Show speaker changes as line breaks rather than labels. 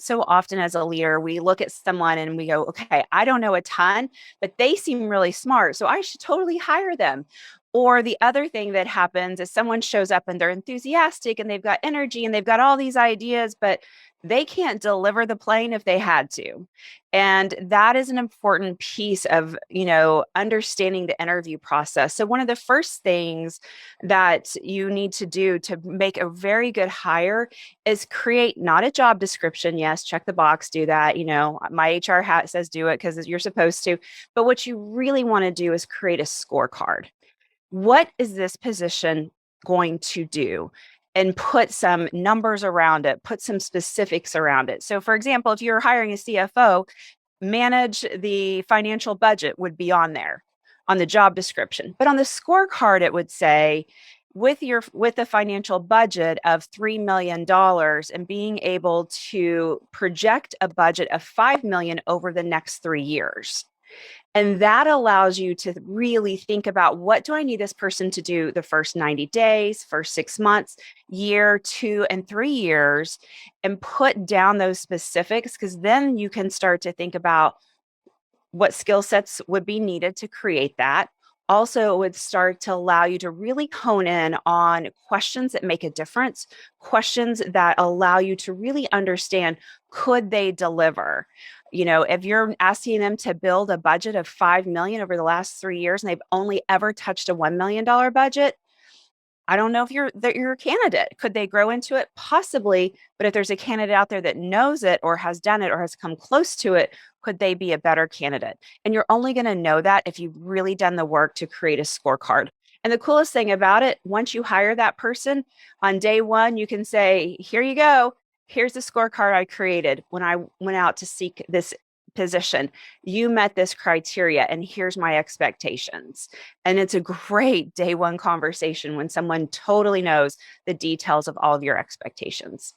So often as a leader, we look at someone and we go, okay, I don't know a ton, but they seem really smart. So I should totally hire them. Or the other thing that happens is someone shows up and they're enthusiastic and they've got energy and they've got all these ideas, but they can't deliver the plane if they had to. And that is an important piece of, understanding the interview process. So one of the first things that you need to do to make a very good hire is create not a job description. Yes, check the box, do that. My HR hat says do it because you're supposed to. But what you really want to do is create a scorecard. What is this position going to do? And put some numbers around it, put some specifics around it. So, for example, if you're hiring a CFO, manage the financial budget would be on there on the job description. But on the scorecard, it would say, with a financial budget of $3 million and being able to project a budget of 5 million over the next 3 years. And that allows you to really think about, what do I need this person to do the first 90 days, first 6 months, year, 2 and 3 years, and put down those specifics, because then you can start to think about what skill sets would be needed to create that. Also, it would start to allow you to really hone in on questions that make a difference, questions that allow you to really understand, could they deliver? If you're asking them to build a budget of 5 million over the last 3 years and they've only ever touched a $1 million budget, I don't know if you're a candidate. Could they grow into it? Possibly. But if there's a candidate out there that knows it or has done it or has come close to it, could they be a better candidate? And you're only going to know that if you've really done the work to create a scorecard. And the coolest thing about it, once you hire that person on day one, you can say, here you go. Here's the scorecard I created when I went out to seek this position. You met this criteria, and here's my expectations. And it's a great day one conversation when someone totally knows the details of all of your expectations.